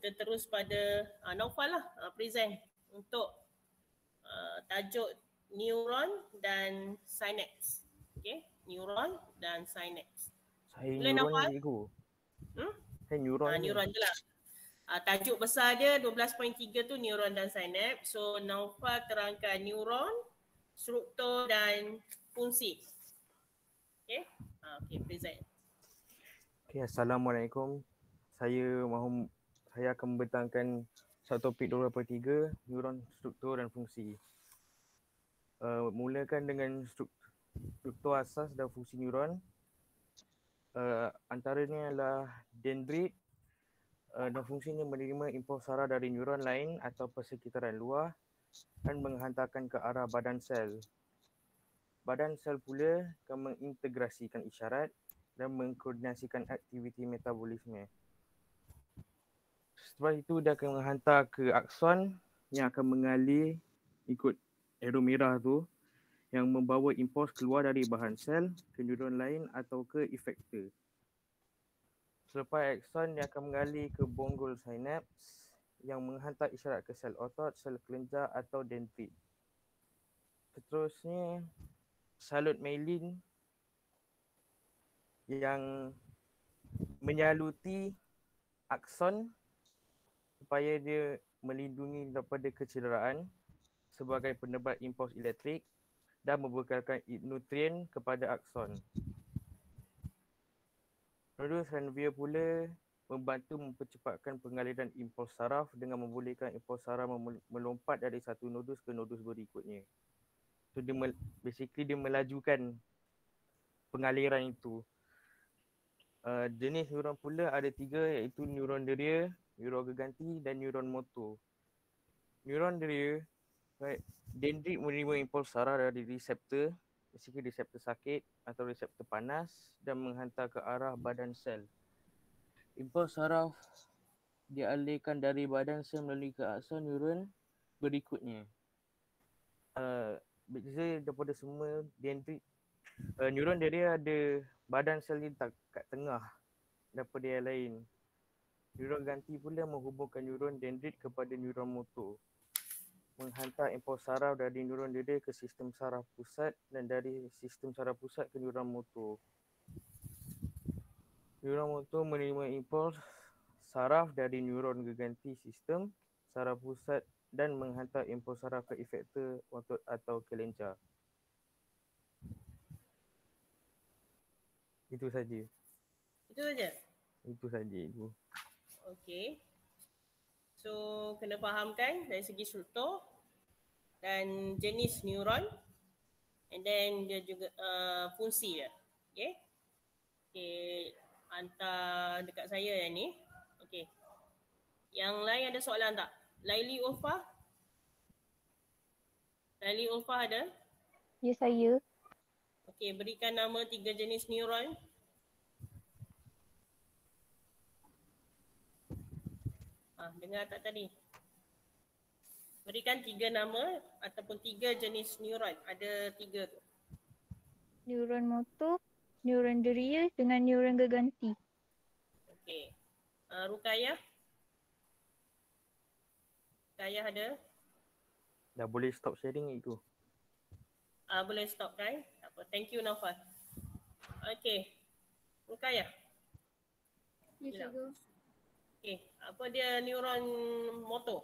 kita terus pada Naufal lah present untuk tajuk neuron dan synapse. Okay, neuron dan synapse. Saya Boleh neuron Naufal? je cikgu. Saya neuron je. Neuron je lah. Tajuk besar dia 12.3 tu neuron dan synapse. So Naufal terangkan neuron, struktur dan fungsi. Okay, okay, present. Okay, Assalamualaikum. Saya akan membentangkan satu topik 12.3, neuron, struktur dan fungsi. Mulakan dengan struktur asas dan fungsi neuron. Antaranya adalah dendrit dan fungsinya menerima impuls saraf dari neuron lain atau persekitaran luar dan menghantarkan ke arah badan sel. Badan sel pula akan mengintegrasikan isyarat dan mengkoordinasikan aktiviti metabolisme. Setelah itu dia akan menghantar ke akson yang akan mengalir ikut arrow merah tu yang membawa impuls keluar dari bahan sel ke neuron lain atau ke efektor. Selepas akson dia akan mengalir ke bonggol sinaps yang menghantar isyarat ke sel otot, sel kelenjar atau dendrit. Seterusnya salut myelin yang menyaluti akson supaya dia melindungi daripada kecederaan sebagai penebat impuls elektrik dan membekalkan nutrien kepada akson. Nodus Ranvier pula membantu mempercepatkan pengaliran impuls saraf dengan membolehkan impuls saraf melompat dari satu nodus ke nodus berikutnya. So dia dia melajukan pengaliran itu. Jenis neuron pula ada 3 iaitu neuron deria, neuron geganti dan neuron motor. Neuron deria, dendrit menerima impuls saraf dari reseptor, basically reseptor sakit atau reseptor panas dan menghantar ke arah badan sel. Impuls saraf dialihkan dari badan sel melalui ke akson neuron berikutnya. Beza daripada semua dendrit, neuron dia ada badan sel ni kat tengah daripada yang lain. Neuron ganti pula menghubungkan neuron dendrit kepada neuron motor, menghantar impuls saraf dari neuron deria ke sistem saraf pusat dan dari sistem saraf pusat ke neuron motor. Neuron motor menerima impuls saraf dari neuron geganti sistem saraf pusat dan menghantar impuls saraf ke efektor otot atau kelenjar. Itu saja. Itu saja? Itu saja Ibu. Okay. So kena fahamkan dari segi struktur dan jenis neuron and then dia juga fungsi dia. Okay. Okay. Hantar dekat saya yang ni. Okay. Yang lain ada soalan tak? Laili Ulfa? Laili Ulfa ada? Ya, saya. Okay, berikan nama 3 jenis neuron. Dengar tak tadi? Berikan 3 nama ataupun 3 jenis neuron. Ada 3 tu. Neuron motor, neuron deria dengan neuron geganti. Okay. Rukayah? Rukayah ada? Dah boleh stop sharing itu. Boleh stop kan? Tak apa. Thank you Naufal. Okay. Rukayah? Ya, cikgu. Okay. Apa dia neuron motor?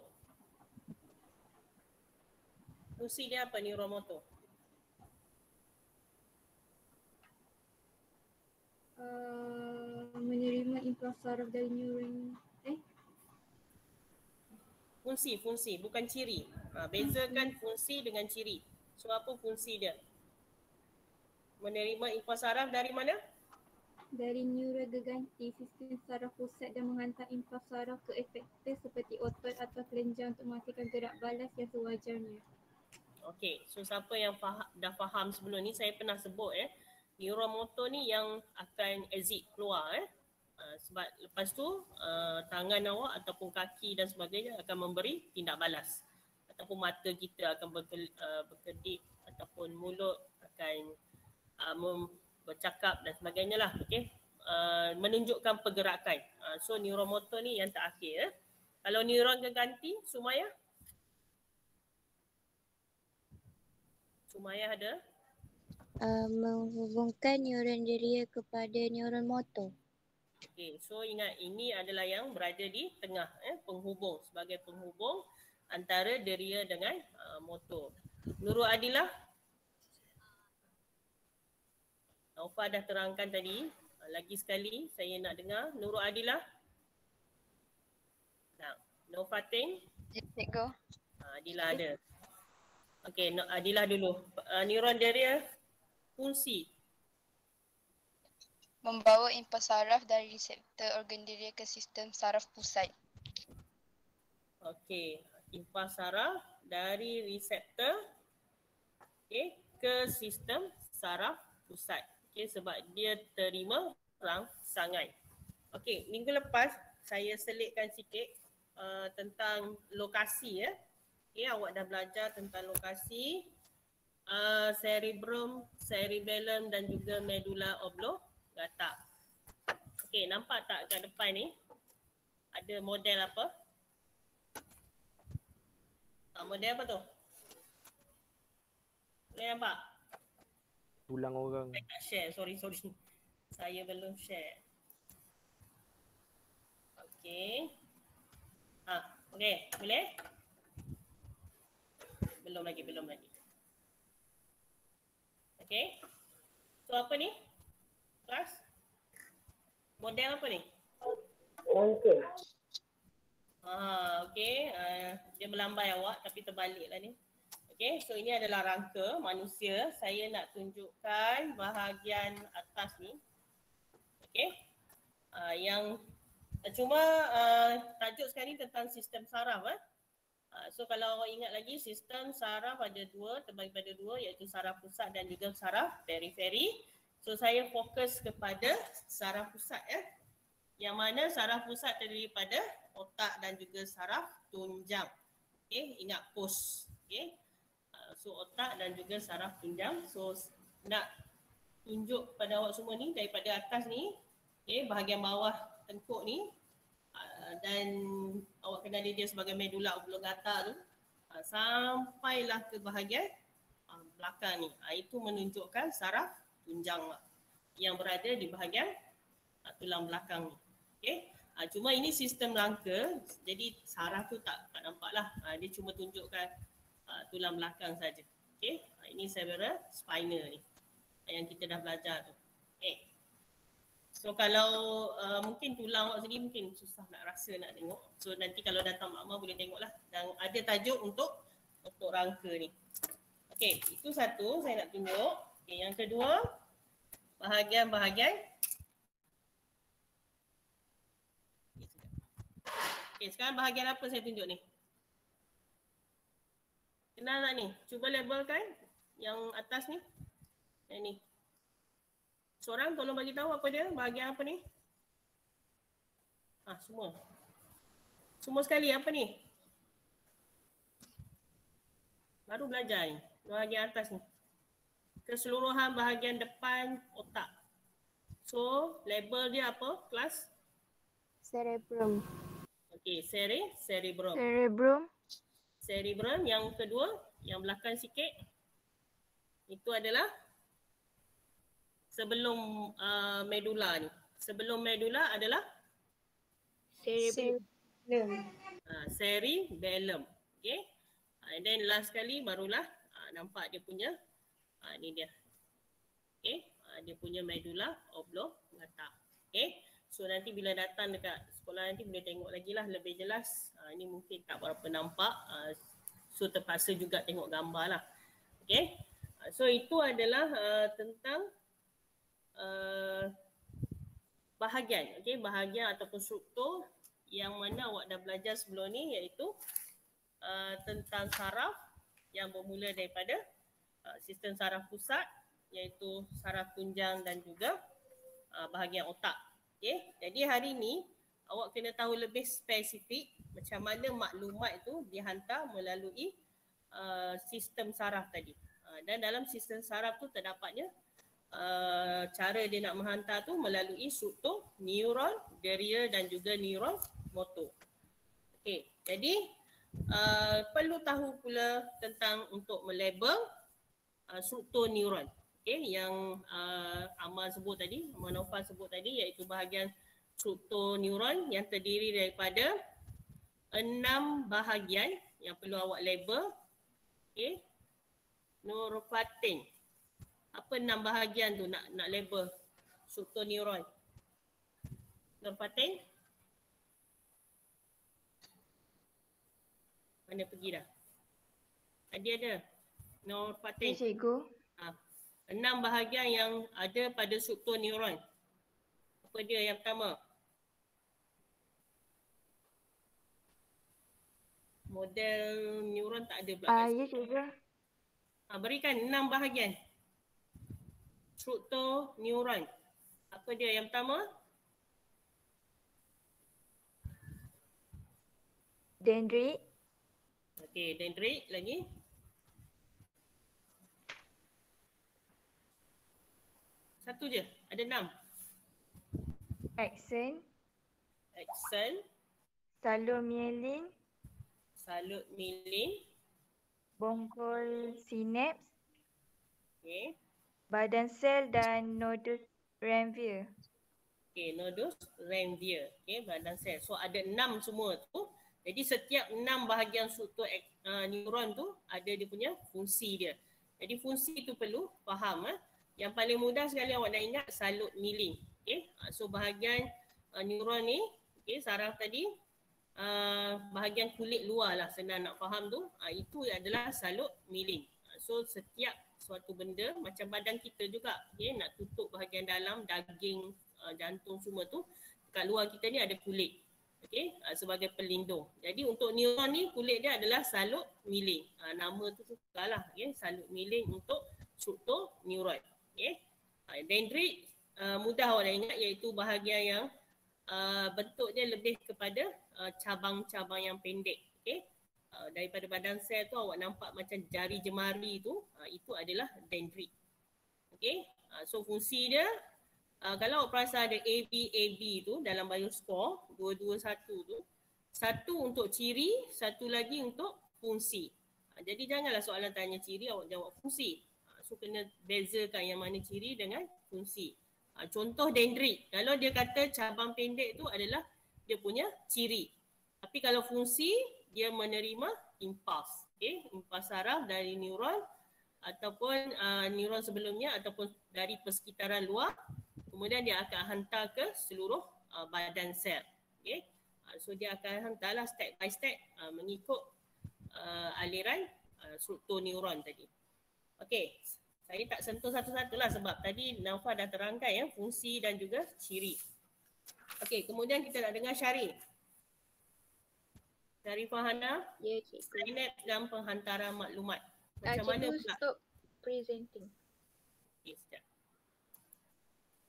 Fungsi dia apa neuron motor? Menerima impuls saraf dari neuron. Fungsi, bukan ciri. Bezakan fungsi dengan ciri. So apa fungsi dia? Menerima impuls saraf dari mana? Dari neuron geganti sistem saraf pusat dan menghantar impuls saraf ke efektor seperti otot atau kelenjar untuk menghasilkan gerak balas yang sewajarnya. Okey, so siapa yang dah faham sebelum ni, saya pernah sebut neuron motor ni yang akan exit keluar sebab lepas tu tangan awak ataupun kaki dan sebagainya akan memberi tindak balas ataupun mata kita akan berkedip ataupun mulut akan bercakap dan sebagainya lah. Okey, menunjukkan pergerakan. So neuromotor ni yang terakhir. Kalau neuron geganti, Sumaya? Sumaya ada? Menghubungkan neuron deria kepada neuron motor. Okay, so ingat ini adalah yang berada di tengah, penghubung, sebagai penghubung antara deria dengan motor. Nurul Adilah? Naufa dah terangkan tadi. Lagi sekali saya nak dengar. Nurul Adilah? No Fatin? Cikgu. Adilah ada. Okey, Adilah dulu. Neuron deria fungsi. Membawa impuls saraf dari reseptor organ deria ke sistem saraf pusat. Okey, impuls saraf dari reseptor ke sistem saraf pusat. Okey, sebab dia terima rangsangan. Okey, minggu lepas saya selitkan sikit tentang lokasi ya. Okey, awak dah belajar tentang lokasi cerebrum, cerebellum dan juga medulla oblongata. Okey, nampak tak kat depan ni? Ada model apa? Model apa tu? Boleh nampak? Tulang orang. Saya tak share, sorry. Saya belum share. Okey. Okey, boleh? Belum lagi. Okey. So apa ni? Kelas? Model apa ni? Okey. Dia melambai awak tapi terbaliklah ni. Okey, so ini adalah rangka manusia. Saya nak tunjukkan bahagian atas ni. Okey. Yang cuma tajuk sekarang ni tentang sistem saraf. So kalau awak ingat lagi, sistem saraf ada dua, terbagi pada dua, iaitu saraf pusat dan juga saraf periferi. So saya fokus kepada saraf pusat Yang mana saraf pusat terdiri pada otak dan juga saraf tunjang. Okey, ingat pos. Okey. So otak dan juga saraf tunjang. So nak tunjuk pada awak semua ni daripada atas ni, bahagian bawah tengkuk ni, dan awak kenal dia sebagai medulla oblongata tu, sampailah ke bahagian belakang ni. Itu menunjukkan saraf tunjang yang berada di bahagian tulang belakang ni. Okey. Cuma ini sistem rangka, jadi saraf tu tak nampak lah. Dia cuma tunjukkan tulang belakang saja. Okey. Ini cerebral spinal ni yang kita dah belajar tu. Okey. So kalau mungkin tulang awak sendiri mungkin susah nak rasa nak tengok. So nanti kalau datang makmah boleh tengoklah. Dan ada tajuk untuk rangka ni. Okey, itu satu saya nak tunjuk. Okey, yang kedua, bahagian-bahagian. Okey, sekarang bahagian apa saya tunjuk ni? Kenal tak ni? Cuba labelkan yang atas ni. Yang ni. Seorang tolong bagi tahu apa dia, bahagian apa ni? Semua. Semua sekali apa ni? Baru belajar ni, bahagian atas ni. Keseluruhan bahagian depan otak. So, label dia apa, kelas? Cerebrum. Okey, cerebrum. Cerebrum yang kedua, yang belakang sikit. Itu adalah sebelum medulla ni. Sebelum medulla adalah cerebellum. Okay. And then last kali barulah nampak dia punya ni dia. Okay. Dia punya medulla oblongata. Okay. So nanti bila datang dekat sekolah nanti boleh tengok lagi lah lebih jelas. Ini mungkin tak berapa nampak. So terpaksa juga tengok gambar lah. Okay. So itu adalah tentang bahagian, bahagian ataupun struktur yang mana awak dah belajar sebelum ni, iaitu tentang saraf yang bermula daripada sistem saraf pusat, iaitu saraf tunjang dan juga bahagian otak. Jadi hari ni awak kena tahu lebih spesifik macam mana maklumat itu dihantar melalui sistem saraf tadi. Dan dalam sistem saraf tu terdapatnya cara dia nak menghantar tu melalui struktur neuron deria dan juga neuron motor. Okey, jadi perlu tahu pula tentang untuk melabel struktur neuron. Okey, yang Amal sebut tadi, Amal Naufal sebut tadi, iaitu bahagian struktur neuron yang terdiri daripada 6 bahagian yang perlu awak label. Okey, neuroplatin. Apa 6 bahagian tu nak label struktur neuron? Neuroplatin? Mana pergi dah? Tadi ada neuroplatin. Ya, cikgu. 6 bahagian yang ada pada struktur neuron. Apa dia yang pertama? Model neuron tak ada pula. Ya, cikgu. Berikan 6 bahagian struktur neuron. Apa dia yang pertama? Dendrit, Okey, dendrit lagi. Satu je, ada 6. axon, Axon, salur mielin, salut mielin. bongkol sinaps, Okey. badan sel dan nodus Ranvier. Okey, nodus Ranvier. Okey, badan sel. So ada 6 semua tu. Jadi setiap 6 bahagian struktur neuron tu ada dia punya fungsi dia. Jadi fungsi tu perlu faham. Yang paling mudah sekali awak nak ingat salut mielin. Okey. So bahagian neuron ni, okey, saraf tadi, bahagian kulit luar lah senang nak faham tu, itu adalah salut mielin. So setiap suatu benda macam badan kita juga, okay, nak tutup bahagian dalam, daging, jantung semua tu, kat luar kita ni ada kulit, okay, sebagai pelindung. Jadi untuk neuron ni kulit dia adalah salut mielin. Nama tu sukalah, okay, salut mielin untuk struktur neuron. Okay. Dendrit mudah awak nak ingat, iaitu bahagian yang bentuk dia lebih kepada cabang-cabang yang pendek. Okay. Daripada badan sel tu awak nampak macam jari jemari tu, itu adalah dendrit. Okay. So fungsi dia, kalau awak perasan ada AB tu dalam bioscore 221 tu, satu untuk ciri, satu lagi untuk fungsi. Jadi janganlah soalan tanya ciri awak jawab fungsi. So kena bezakan yang mana ciri dengan fungsi. Contoh dendrit, kalau dia kata cabang pendek tu adalah dia punya ciri. Tapi kalau fungsi, dia menerima impuls. Okay? Impuls saraf dari neuron ataupun neuron sebelumnya ataupun dari persekitaran luar. Kemudian dia akan hantar ke seluruh badan sel. Okay? So dia akan hantarlah step by step mengikut aliran struktur neuron tadi. Okay, saya tak sentuh satu-satulah sebab tadi Naufal dah terangkan ya, fungsi dan juga ciri. Okay, kemudian kita nak dengar Syarif. Syarif Fahana, Ya, cikgu. sinaps dan penghantaran maklumat. Macam mana Cikgu pula? stop presenting. Okay, sekejap.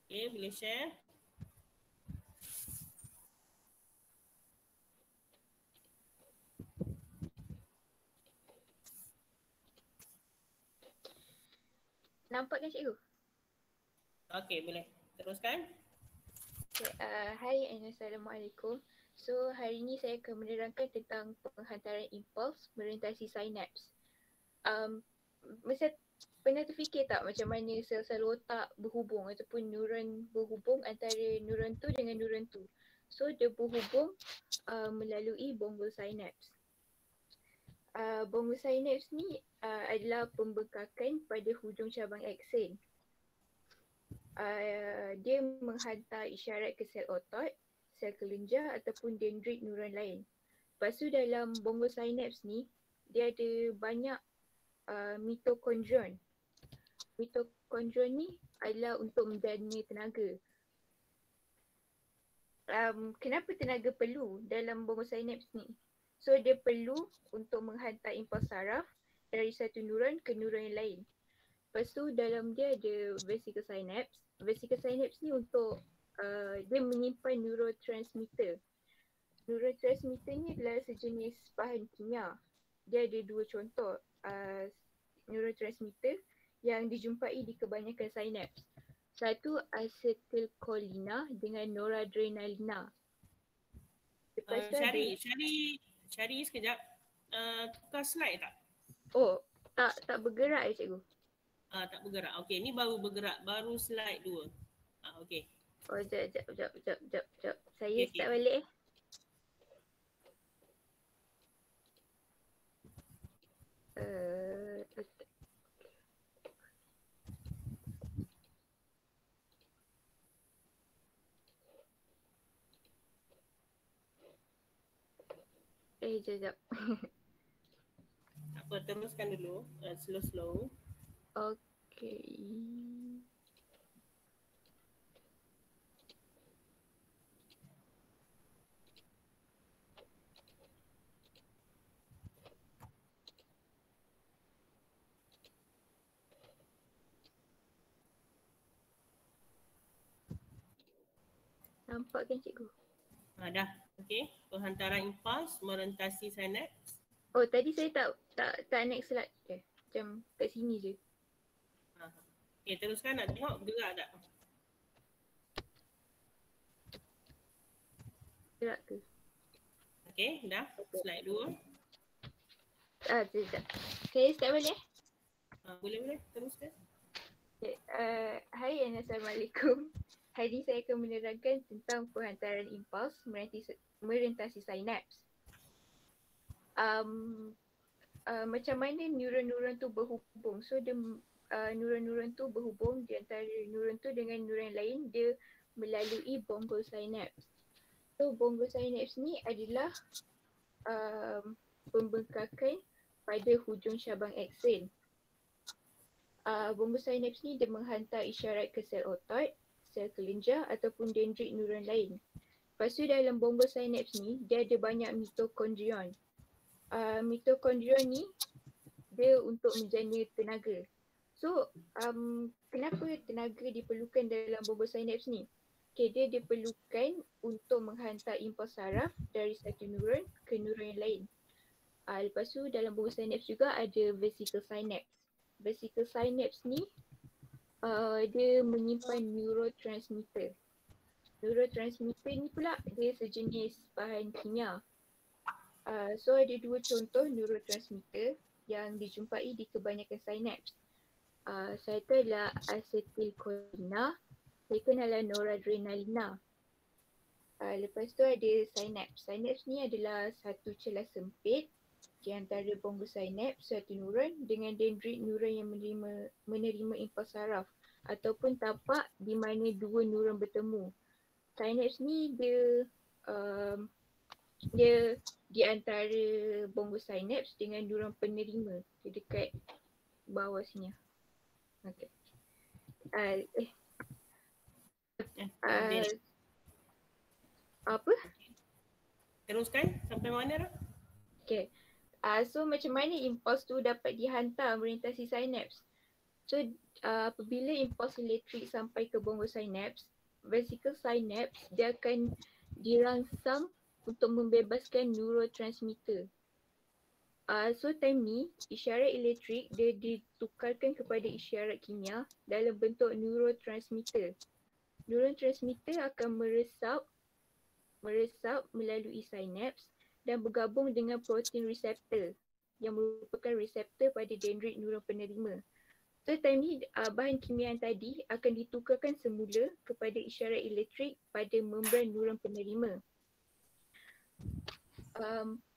Okay, boleh share. Nampak kan cikgu? Okay, boleh. Teruskan. Okay, hai and Assalamualaikum. So hari ni saya akan menerangkan tentang penghantaran impuls merintasi sinaps. Masa pernah terfikir tak macam mana sel-sel otak berhubung ataupun neuron berhubung antara neuron tu dengan neuron tu? So dia berhubung melalui bonggol sinaps. Bonggol sinaps ni adalah pembengkakan pada hujung cabang akson. Dia menghantar isyarat ke sel otot, sel kelenjar ataupun dendrit neuron lain. Lepas tu dalam bonggol sinaps ni, dia ada banyak mitokondrion. Mitokondrion ni adalah untuk mendana tenaga. Kenapa tenaga perlu dalam bonggol sinaps ni? So dia perlu untuk menghantar impuls saraf dari satu neuron ke neuron yang lain. Lepas tu dalam dia ada vesicle synapse. Vesicle synapse ni untuk dia menyimpan neurotransmitter. Neurotransmitter ni adalah sejenis bahan kimia. Dia ada dua contoh neurotransmitter yang dijumpai di kebanyakan sinaps. Satu asetilkolina dengan noradrenalina. Lepas tu Syari Syari sekejap. Tukar slide tak? Oh, tak bergerak cikgu. Tak bergerak. Okey, ni baru bergerak. Baru slide 2. Okey. Oh, jap. Saya Okey, start okey. balik Jap. Tak apa, teruskan dulu. Slow-slow. Okey. Nampak kan cikgu? Dah. Okey. Penghantaran impuls merentasi sinaps. Oh, tadi saya tak next slide. Okay. Macam kat sini je. Okey, teruskan. Nak tengok bergerak tak? Gerak ke? Okey, dah. Slide 2. Sekejap. Saya start balik Boleh. Teruskan. Okay. Hai and Assalamualaikum. Hari ini saya akan menerangkan tentang penghantaran impuls merentasi sinaps. Macam mana neuron-neuron tu berhubung. So neuron-neuron tu berhubung di antara neuron tu dengan neuron lain, dia melalui bonggol sinaps. So bonggol sinaps ni adalah pembengkakan pada hujung cabang akson. Bonggol sinaps ni dia menghantar isyarat ke sel otot, sel kelenjar ataupun dendrit neuron lain. Lepas tu dalam bonggol sinaps ni dia ada banyak mitokondrion. Mitokondrion ni dia untuk menjana tenaga. So kenapa tenaga diperlukan dalam bonggol sinaps ni? Okay, dia diperlukan untuk menghantar impuls saraf dari satu neuron ke neuron yang lain. Lepas tu dalam bonggol sinaps juga ada vesicle synapse. Vesicle synapse ni dia menyimpan neurotransmitter. Neurotransmitter ni pula dia sejenis bahan kimia. So ada dua contoh neurotransmitter yang dijumpai di kebanyakan sinaps. Satu adalah asetilkolina, second adalah noradrenalina. Lepas tu ada sinaps. Sinaps ni adalah satu celah sempit di antara bonggol sinaps satu neuron dengan dendrit neuron yang menerima impuls saraf ataupun tapak di mana dua neuron bertemu. Sinaps ni dia di antara bonggol sinaps dengan neuron penerima. Dia dekat bawah sini. Okay. Apa? Teruskan sampai mana dah? Okay. So macam mana impuls tu dapat dihantar merintasi sinaps? So apabila impuls elektrik sampai ke bonggol sinaps, vesicle synapse dia akan dirangsang untuk membebaskan neurotransmitter. So time ni isyarat elektrik dia ditukarkan kepada isyarat kimia dalam bentuk neurotransmitter. Neurotransmitter akan meresap melalui sinaps dan bergabung dengan protein reseptor yang merupakan reseptor pada dendrit neuron penerima. So time ni bahan kimia yang tadi akan ditukarkan semula kepada isyarat elektrik pada membran neuron penerima.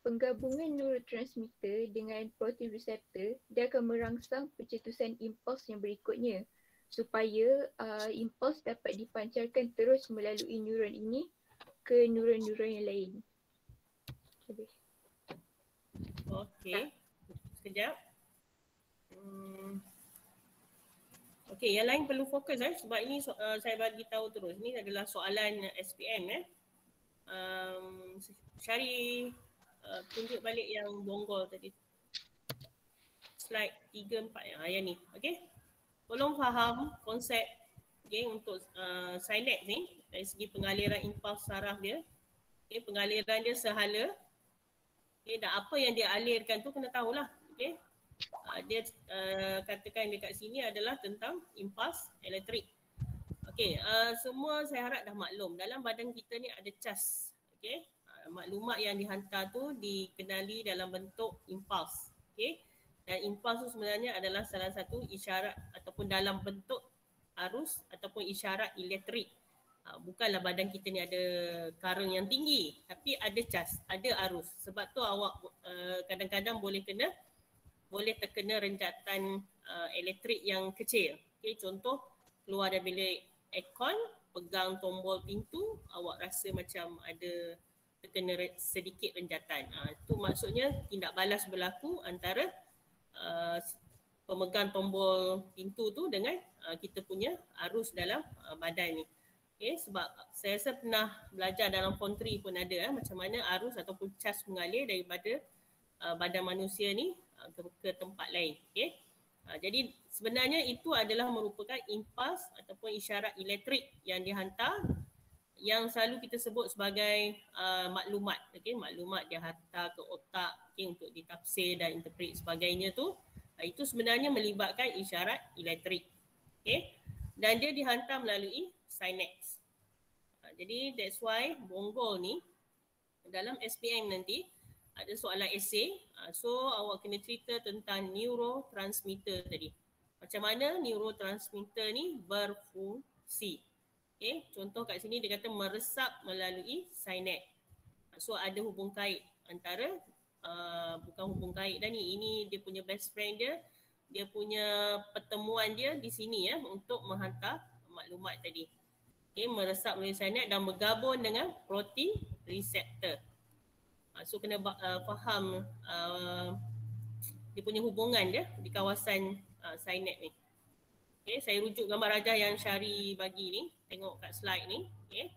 Penggabungan neurotransmitter dengan protein reseptor dia akan merangsang pencetusan impuls yang berikutnya supaya impuls dapat dipancarkan terus melalui neuron ini ke neuron-neuron yang lain. Okey. Sekejap. Okey, yang lain perlu fokus sebab ini saya bagi tahu terus. Ini adalah soalan SPM Syari tunjuk balik yang bonggol tadi. Slide 3, 4 yang ni. Okey. Tolong faham konsep untuk sinaps ni dari segi pengaliran impuls saraf dia. Okey, pengaliran dia sehala. Okey, dan apa yang dia alirkan tu kena tahulah. Okey. Dia katakan dekat sini adalah tentang impuls elektrik. Okey, semua saya harap dah maklum dalam badan kita ni ada cas. Okey. maklumat yang dihantar tu dikenali dalam bentuk impuls. Okay? Dan impuls tu sebenarnya adalah salah satu isyarat ataupun dalam bentuk arus ataupun isyarat elektrik. Bukanlah badan kita ni ada current yang tinggi, tapi ada cas, ada arus. Sebab tu awak kadang-kadang boleh terkena renjatan elektrik yang kecil. Okay, contoh keluar dari bilik aircon, pegang tombol pintu, awak rasa macam ada terkena sedikit renjatan. Itu maksudnya tindak balas berlaku antara pemegang tombol pintu tu dengan kita punya arus dalam badan ni. Okay, sebab saya rasa pernah belajar dalam form 3 pun ada macam mana arus ataupun cas mengalir daripada badan manusia ni ke tempat lain. Okay. Jadi sebenarnya itu adalah merupakan impuls ataupun isyarat elektrik yang dihantar yang selalu kita sebut sebagai maklumat. Okay. Maklumat dia hantar ke otak untuk ditafsir dan interpret sebagainya tu. Itu sebenarnya melibatkan isyarat elektrik. Okay. Dan dia dihantar melalui synapse. Jadi that's why bonggol ni dalam SPM nanti ada soalan esei. So awak kena cerita tentang neurotransmitter tadi. Macam mana neurotransmitter ni berfungsi. Okay. Contoh kat sini dia kata meresap melalui synapse. So ada hubung kait antara bukan hubung kait dah ni. Ini dia punya best friend dia. Dia punya pertemuan dia di sini untuk menghantar maklumat tadi. Okay, meresap melalui synapse dan bergabung dengan protein reseptor. So kena faham dia punya hubungan dia di kawasan synapse ni. Okay, saya rujuk gambar rajah yang Syari bagi ni. Tengok kat slide ni. Okay.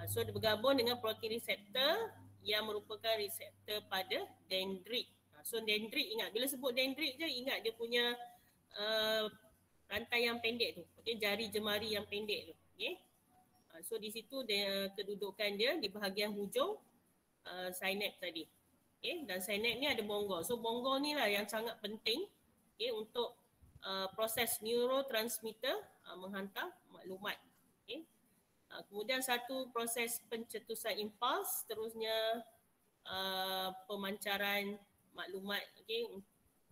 So dia bergabung dengan protein reseptor yang merupakan reseptor pada dendrit. So dendrit, ingat bila sebut dendrit je ingat dia punya rantai yang pendek tu. Okay, jari jemari yang pendek tu. Okay. So di situ dia, kedudukan dia di bahagian hujung synapse tadi. Okay. Dan synapse ni ada bonggol. So bonggol ni lah yang sangat penting untuk proses neurotransmitter menghantar maklumat. Okay. Kemudian satu proses pencetusan impuls, terusnya pemancaran maklumat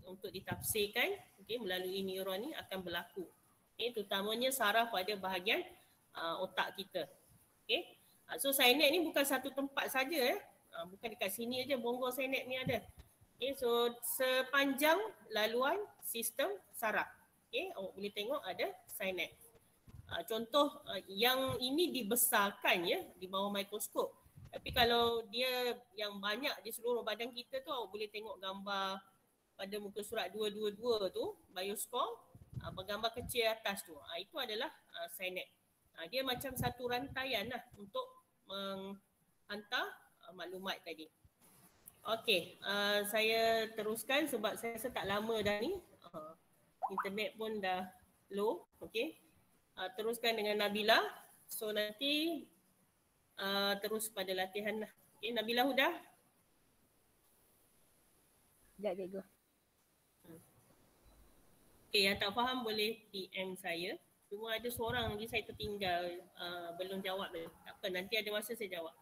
untuk ditafsirkan melalui neuron ni akan berlaku. Terutamanya saraf pada bahagian otak kita. So synapse ni bukan satu tempat saja. Bukan dekat sini aja bonggol synapse ni ada. So sepanjang laluan sistem saraf. Awak boleh tengok ada synapse. Contoh yang ini dibesarkan di bawah mikroskop. Tapi kalau dia yang banyak di seluruh badan kita tu, awak boleh tengok gambar pada muka surat 222 tu, bioscore, bergambar kecil atas tu. Itu adalah synapse. Dia macam satu rantaian lah untuk menghantar maklumat tadi. Okey, saya teruskan sebab saya rasa tak lama dah ni. Internet pun dah low. Okey. Teruskan dengan Nabila. So nanti terus pada latihan lah. Okey, Nabila Huda. Sekejap cikgu. Okey, yang tak faham boleh PM saya. Cuma ada seorang lagi saya tertinggal belum jawab dia. Tak apa, nanti ada masa saya jawab.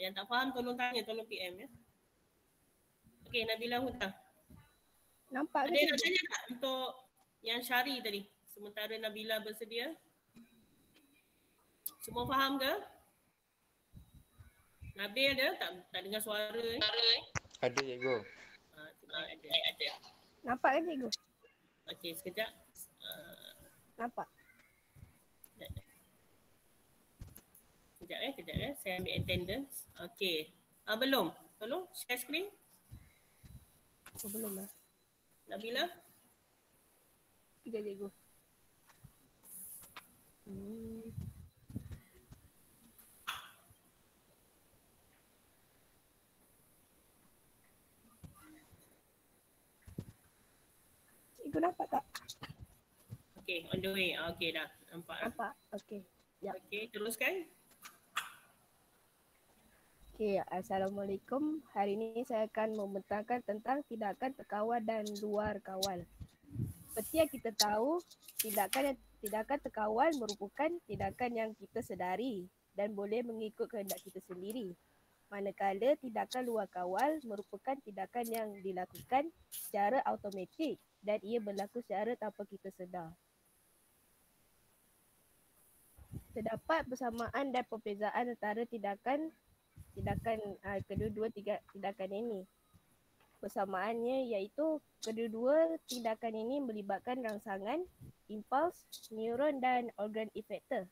Yang tak faham tolong tanya, tolong PM ya. Okey, Nabila Huda. Nampak ada yang nak tanya tak untuk yang Syari tadi? Sementara Nabila bersedia. Semua faham ke? Nabil ada? Tak dengar suara ni? Ada cikgu. Ada. Nampak kan cikgu? Okey, sekejap. Nampak. Kejap ya. Saya ambil attendance. Okey. Belum. Tolong share screen. Belum lah. Nabila. Sekejap cikgu. Cikgu nampak tak? Okey, on the way. Okey dah. Nampak. Nampak. Okey. Ya. Okey, teruskan. Okey, Assalamualaikum. Hari ini saya akan membentangkan tentang tindakan terkawal dan luar kawal. Seperti yang kita tahu, tindakan terkawal merupakan tindakan yang kita sedari dan boleh mengikut kehendak kita sendiri. manakala tindakan luar kawal merupakan tindakan yang dilakukan secara automatik dan ia berlaku secara tanpa kita sedar. Terdapat persamaan dan perbezaan antara tindakan kedua-dua tindakan ini. Persamaannya iaitu kedua-dua tindakan ini melibatkan rangsangan, impuls, neuron dan organ efektor.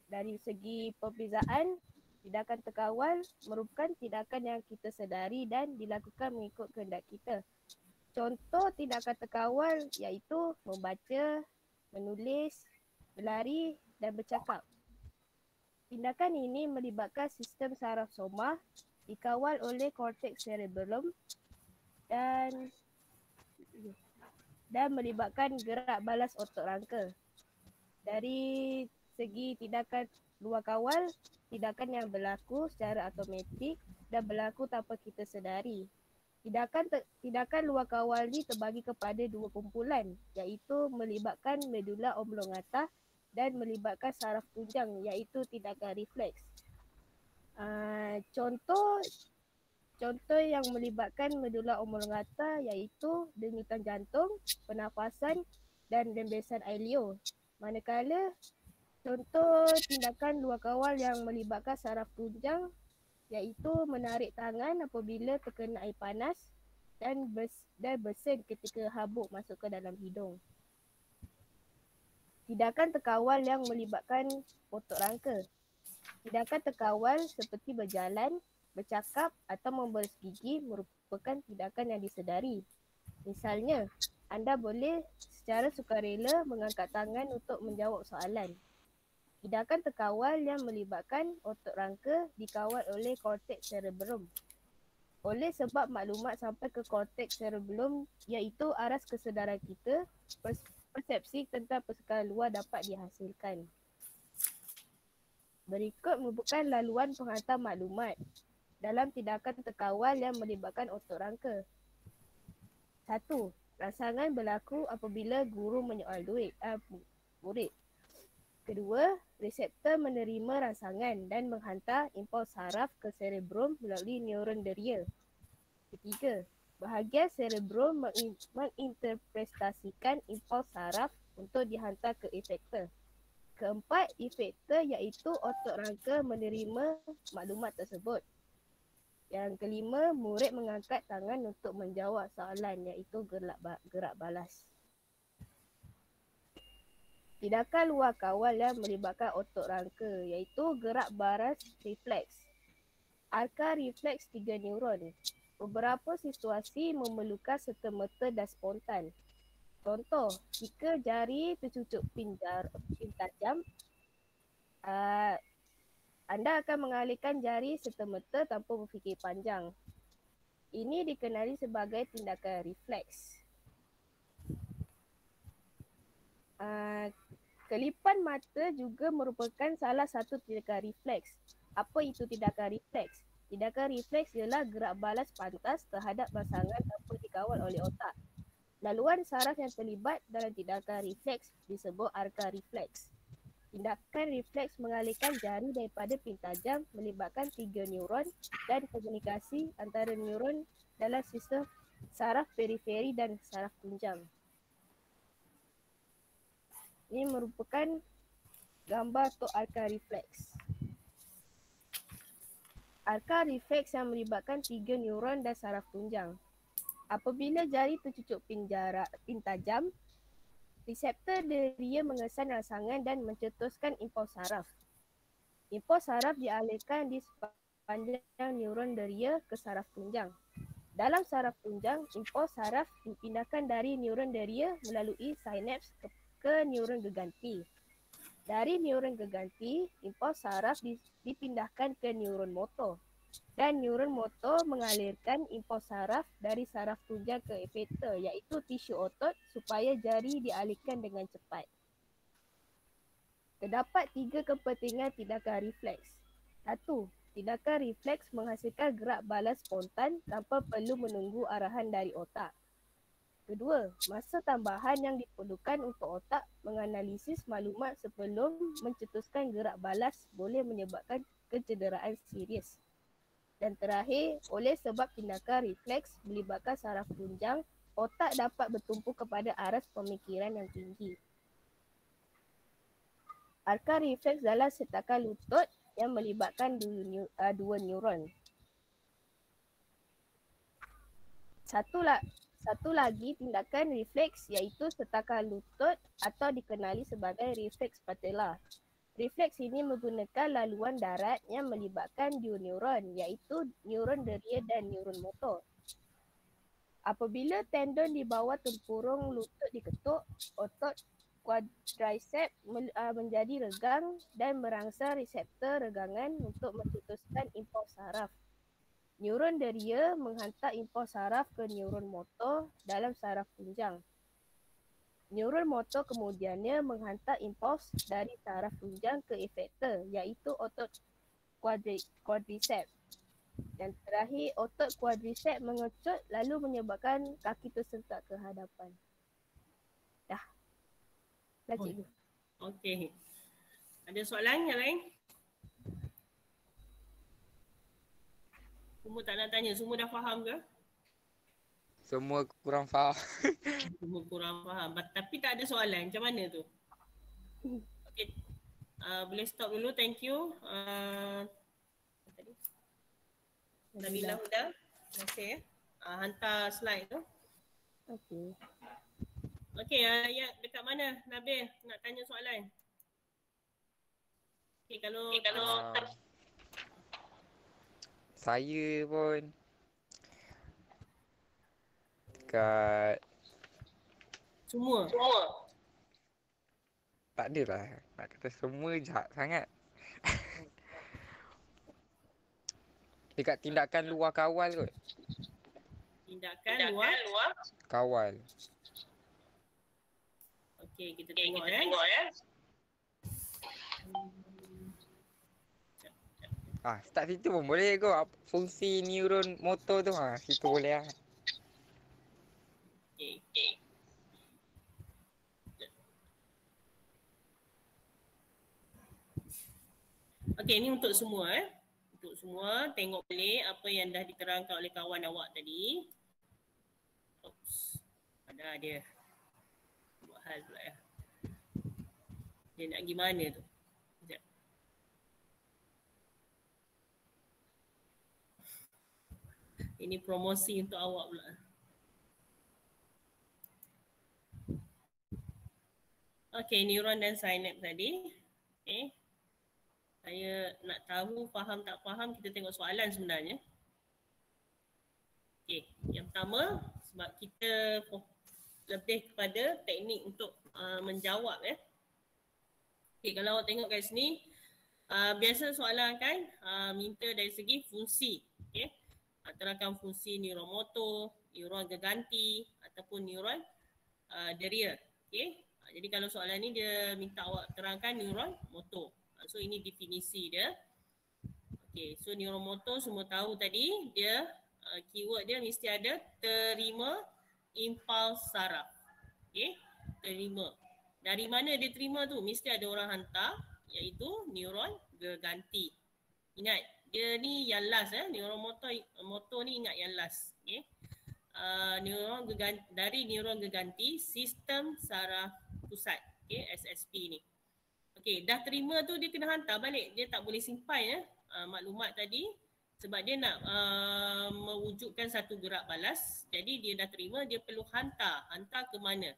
Dari segi perbezaan, tindakan terkawal merupakan tindakan yang kita sedari dan dilakukan mengikut kehendak kita. Contoh tindakan terkawal iaitu membaca, menulis, berlari dan bercakap. Tindakan ini melibatkan sistem saraf soma dikawal oleh korteks cerebellum dan melibatkan gerak balas otot rangka. Dari segi tindakan luar kawal, tindakan yang berlaku secara automatik dan berlaku tanpa kita sedari. Tindakan luar kawal ni terbagi kepada dua kumpulan iaitu melibatkan medula oblongata dan melibatkan saraf tunjang iaitu tindakan refleks. Contoh yang melibatkan medula oblongata iaitu denyutan jantung, pernafasan dan rembesan air liur. Manakala contoh tindakan luar kawal yang melibatkan saraf tunjang iaitu menarik tangan apabila terkena air panas dan bersin ketika habuk masuk ke dalam hidung. Tindakan terkawal yang melibatkan otot rangka. Tindakan terkawal seperti berjalan, bercakap atau memberes gigi merupakan tindakan yang disedari. Misalnya, anda boleh secara sukarela mengangkat tangan untuk menjawab soalan. Tindakan terkawal yang melibatkan otot rangka dikawal oleh korteks cerebellum. Oleh sebab maklumat sampai ke korteks cerebellum iaitu aras kesedaran kita, persepsi tentang persekala luar dapat dihasilkan. Berikut merupakan laluan penghantar maklumat dalam tindakan terkawal yang melibatkan otot rangka. 1. Rangsangan berlaku apabila guru menyoal murid. Kedua, reseptor menerima rangsangan dan menghantar impuls saraf ke cerebrum melalui neuron deria. Ketiga, bahagian cerebrum menginterpretasikan impuls saraf untuk dihantar ke efektor. Keempat, efektor iaitu otot rangka menerima maklumat tersebut. Yang kelima, murid mengangkat tangan untuk menjawab soalan iaitu gerak balas. Tindakan luar kawal yang melibatkan otot rangka iaitu gerak balas refleks. Arka refleks 3 neuron. Beberapa situasi memerlukan serta-merta dan spontan. Contoh, jika jari tercucuk pin tajam, anda akan mengalihkan jari serta-merta tanpa berfikir panjang. Ini dikenali sebagai tindakan refleks. Kelipan mata juga merupakan salah satu tindakan refleks. Apa itu tindakan refleks? Tindakan refleks ialah gerak balas pantas terhadap rangsangan tanpa dikawal oleh otak. Laluan saraf yang terlibat dalam tindakan refleks disebut arka refleks. Tindakan refleks mengalihkan jari daripada pin tajam melibatkan 3 neuron dan komunikasi antara neuron dalam sistem saraf periferi dan saraf tunjang. Ini merupakan gambar untuk arka refleks. Arka refleks yang melibatkan 3 neuron dan saraf tunjang. Apabila jari tercucuk pin tajam, reseptor deria mengesan rangsangan dan mencetuskan impuls saraf. Impuls saraf dialihkan di sepanjang neuron deria ke saraf tunjang. Dalam saraf tunjang, impuls saraf dipindahkan dari neuron deria melalui sinaps ke neuron geganti. Dari neuron geganti, impuls saraf dipindahkan ke neuron motor. Dan neuron motor mengalirkan impuls saraf dari saraf tunjang ke efektor iaitu tisu otot supaya jari dialihkan dengan cepat. Terdapat 3 kepentingan tindakan refleks. 1. Tindakan refleks menghasilkan gerak balas spontan tanpa perlu menunggu arahan dari otak. Kedua, masa tambahan yang diperlukan untuk otak menganalisis maklumat sebelum mencetuskan gerak balas boleh menyebabkan kecederaan serius. Dan terakhir, oleh sebab tindakan refleks melibatkan saraf tunjang, otak dapat bertumpu kepada aras pemikiran yang tinggi. Arka refleks dalam setakan lutut yang melibatkan dua neuron. Satu lagi tindakan refleks iaitu setakan lutut atau dikenali sebagai refleks patella. Refleks ini menggunakan laluan darat yang melibatkan dua neuron iaitu neuron deria dan neuron motor. Apabila tendon di bawah tempurung lutut diketuk, otot quadriceps menjadi regang dan merangsang reseptor regangan untuk mencetuskan impuls saraf. Neuron deria menghantar impuls saraf ke neuron motor dalam saraf tunjang. Neuron motor kemudiannya menghantar impuls dari saraf tunjang ke efektor iaitu otot quadriceps. Dan terakhir, otot quadriceps mengecut lalu menyebabkan kaki tersentak ke hadapan. Dah. Dah cikgu. Okey. Ada soalan yang lain? Semua tak nak tanya, semua dah faham ke? Semua kurang faham. Semua kurang faham. Tapi tak ada soalan, macam mana tu? Okey. Boleh stop dulu, thank you. Nabila Huda, terima kasih ya. Hantar slide tu. Okey. Okey, ya dekat mana Nabil nak tanya soalan? Okey, kalau Saya pun dekat semua. tak adalah. Nak kata semua jahat sangat. Dekat tindakan luar kawal kot. Tindakan luar. Kawal. Okey, kita tengok ya. Start situ pun boleh kot. Fungsi neuron motor tu situ boleh lah. Okey. Okey, ni untuk semua Untuk semua, tengok balik apa yang dah diterangkan oleh kawan awak tadi. Oops. Ada dia. Buat hal pula ya. Dia nak pergi mana tu? Sekejap. Ini promosi untuk awak pula. Okey, neuron dan synapse tadi. Okey. Saya nak tahu faham tak faham, kita tengok soalan sebenarnya. Okey, yang pertama sebab kita lebih kepada teknik untuk menjawab ya. Okey, kalau awak tengok kat sini, biasa soalan kan minta dari segi fungsi. Okey. Terangkan fungsi neuron motor, neuron geganti ataupun neuron deria. Okey. Jadi kalau soalan ni dia minta awak terangkan neuron motor. So ini definisi dia. Okay, so neuromotor semua tahu tadi dia keyword dia mesti ada terima impuls saraf. Okay, terima. Dari mana dia terima tu? Mesti ada orang hantar iaitu neuron geganti. Ingat, dia ni yang last neuromotor ni ingat yang last. Okay. Neuron geganti, dari neuron geganti sistem saraf pusat. Okay, SSP ni. Okey, dah terima tu dia kena hantar balik. Dia tak boleh simpan ya maklumat tadi sebab dia nak mewujudkan satu gerak balas. Jadi dia dah terima, dia perlu hantar. Hantar ke mana?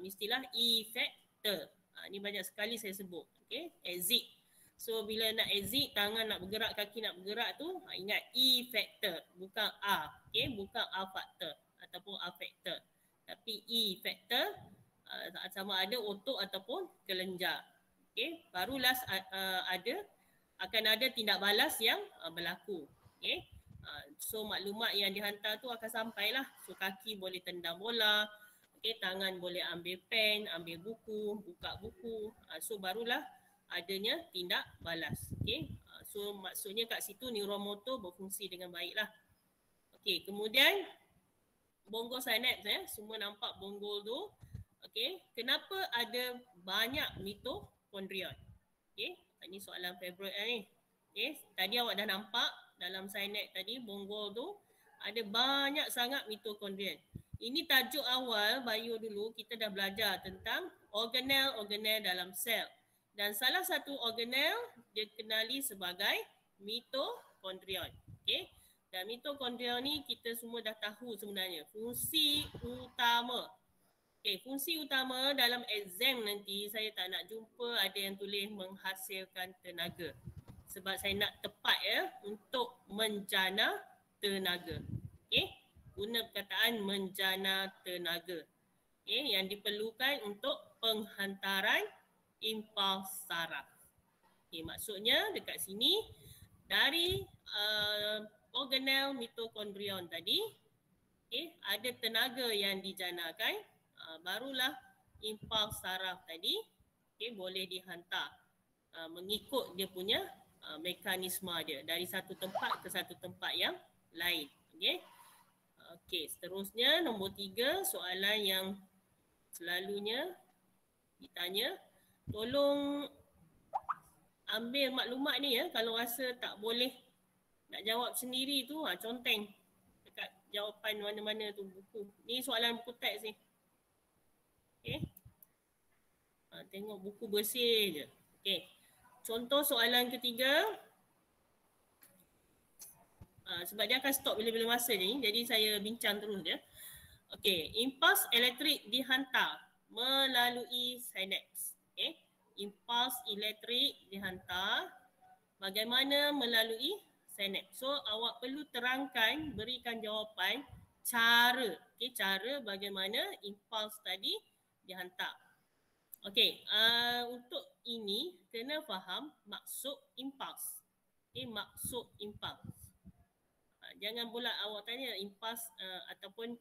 Mestilah effector. Ni banyak sekali saya sebut. Okey, exit. So bila nak exit, tangan nak bergerak, kaki nak bergerak tu, ingat effector, bukan A. Okey, bukan A factor ataupun A factor. Tapi effector sama ada otot ataupun kelenjar. Okay, barulah akan ada tindak balas yang berlaku. Okay. So maklumat yang dihantar tu akan sampailah. So kaki boleh tendang bola, okay, tangan boleh ambil pen, ambil buku, buka buku. So barulah adanya tindak balas. Okay. So maksudnya kat situ neuromotor berfungsi dengan baiklah. Okay, kemudian bonggol synapse semua nampak bonggol tu. Okay, kenapa ada banyak mitokondria? Okay, ini soalan favourite ni. Okay, tadi awak dah nampak dalam synapse tadi, bonggol tu ada banyak sangat mitokondrian. Ini tajuk awal bio dulu kita dah belajar tentang organel-organel dalam sel. Dan salah satu organel dikenali sebagai mitokondrion. Okey. Dan mitokondrion ni kita semua dah tahu sebenarnya fungsi utama. Okey, fungsi utama dalam exam nanti saya tak nak jumpa ada yang tulis menghasilkan tenaga. Sebab saya nak tepat ya untuk menjana tenaga. Okey, guna perkataan menjana tenaga. Okey, yang diperlukan untuk penghantaran impuls saraf. Okey, maksudnya dekat sini dari organel mitokondrion tadi, okey, ada tenaga yang dijanakan, barulah impuls saraf tadi okey boleh dihantar mengikut dia punya mekanisme dia dari satu tempat ke satu tempat yang lain. Okey. Okey, seterusnya nombor 3, soalan yang selalunya ditanya. Tolong ambil maklumat ni ya, kalau rasa tak boleh nak jawab sendiri tu conteng dekat jawapan mana-mana tu buku. Ni soalan buku teks ni. Okey. Tengok buku bersih je. Okey. Contoh soalan ketiga. Sebab dia akan stop bila-bila masa je ni, jadi saya bincang terus je. Okey, impuls elektrik dihantar melalui sinaps. Okey. Impuls elektrik dihantar bagaimana melalui sinaps. So awak perlu terangkan, berikan jawapan cara. Okey, cara bagaimana impuls tadi dihantar. Okey, untuk ini kena faham maksud impuls. Okey, maksud impuls. Jangan pula awak tanya impuls ataupun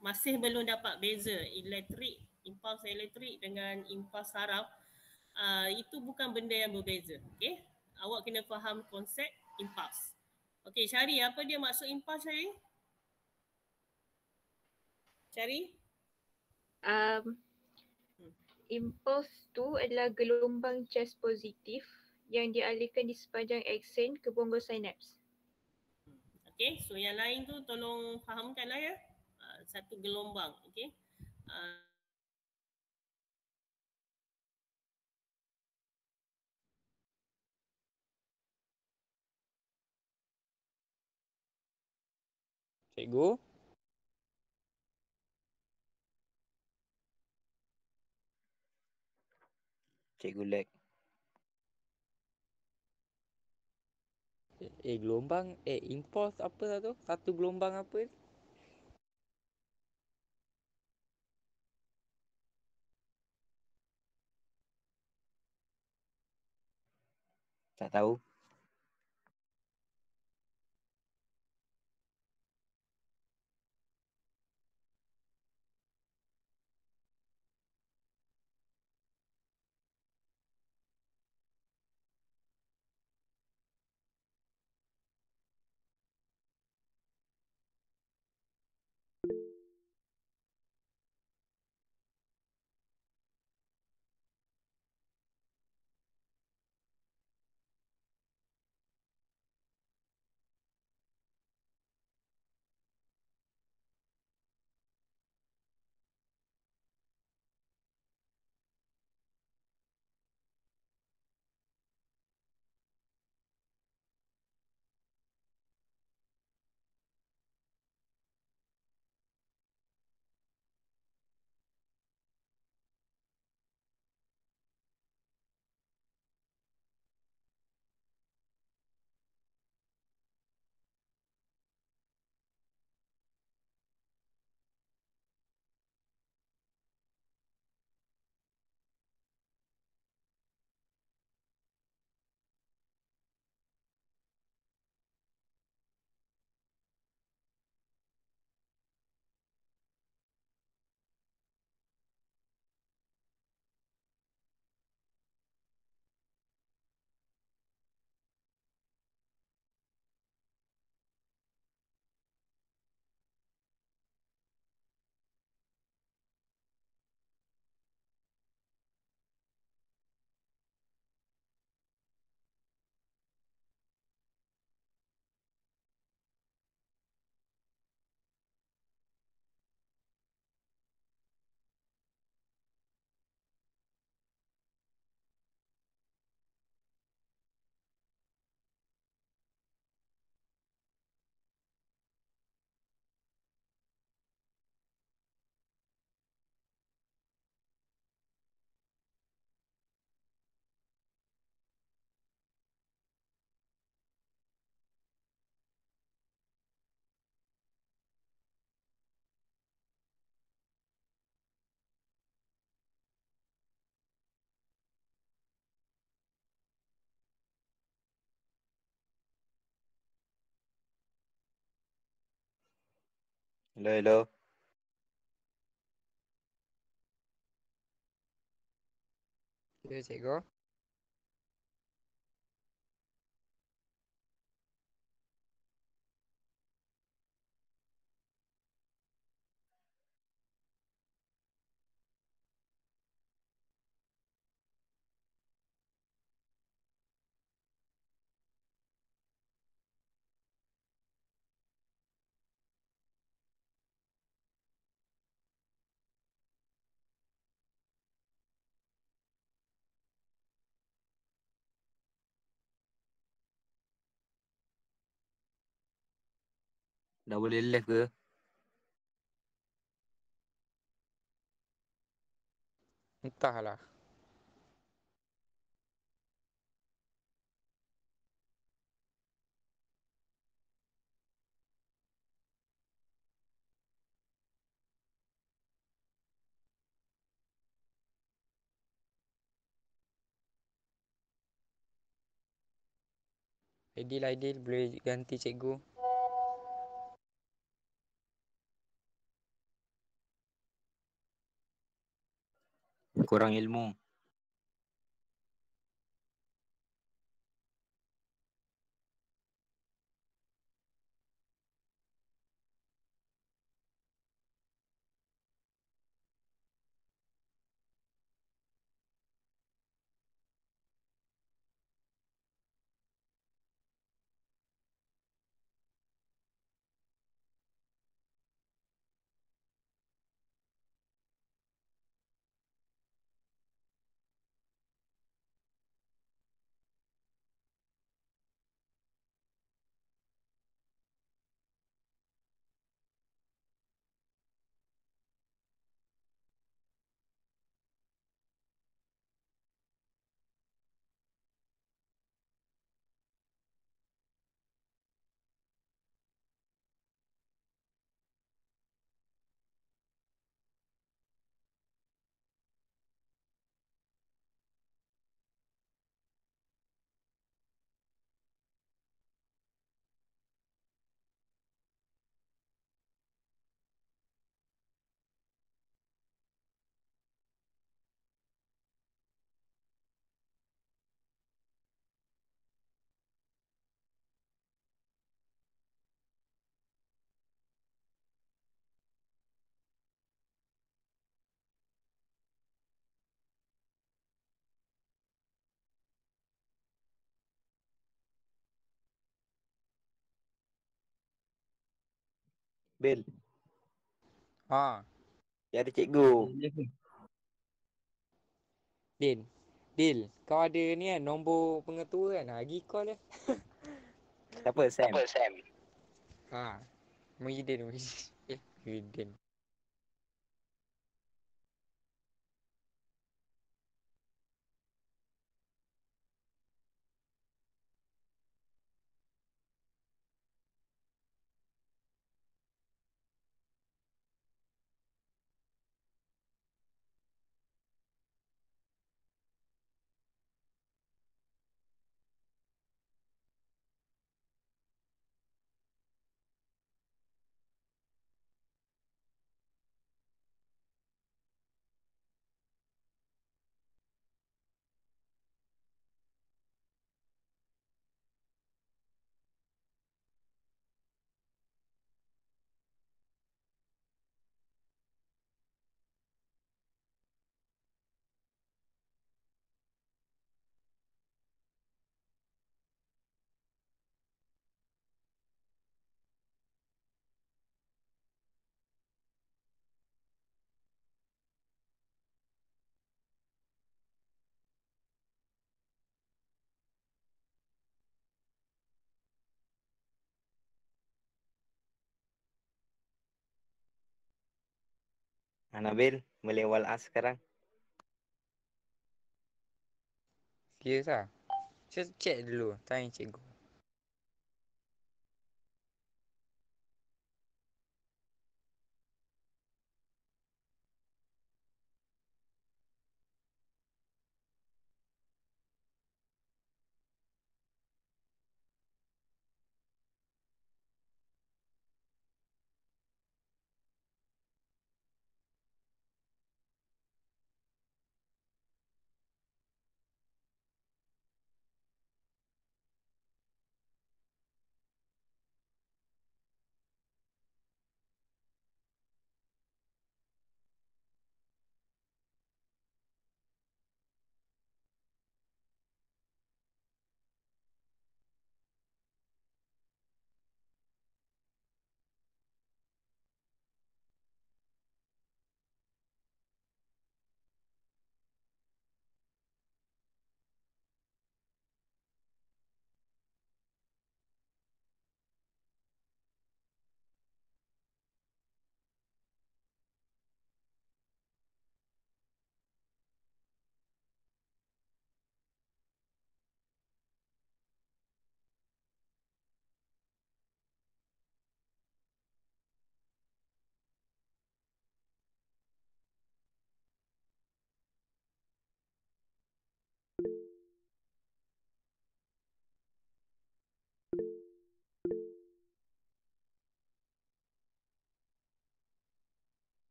masih belum dapat beza elektrik, impuls elektrik dengan impuls saraf. Itu bukan benda yang berbeza. Okey, awak kena faham konsep impuls. Okey, Syari, apa dia maksud impuls, Syari? Syari? Impuls tu adalah gelombang charge positif yang dialihkan di sepanjang aksen ke bonggol sinaps. Okey, so yang lain tu tolong fahamkanlah ya. Satu gelombang, okey. Cikgu? Cikgu lag. Gelombang, impuls apa lah tu? Satu gelombang apa? Tak tahu. Hello, hello. Ya, cikgu. Dah boleh live ke? Entahlah. Aidil boleh ganti cikgu. Kurang ilmu. Bil, Ha, ya ada cikgu. Din. Kau ada ni kan nombor pengetua kan? Lagi call dia. Siapa? Sam. Ha. Muhyiddin. Muhyiddin. Anabil, boleh wal as sekarang. Serius lah. Saya check dulu. Tanya cikgu.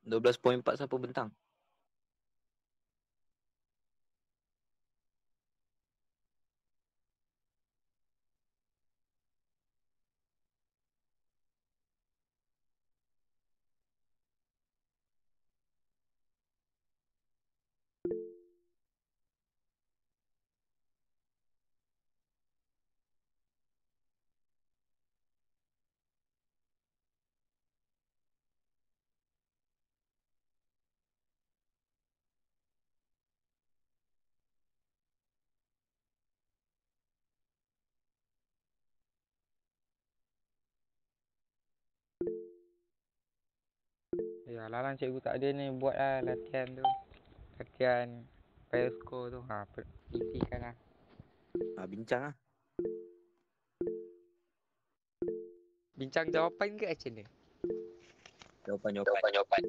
12.4 sapu bentang. Ya, Lalang cikgu tak ada ni, buatlah latihan tu. Latihan Perisco tu. Isikan lah. Bincang lah. Bincang jawapan ke macam ni? Jawapan.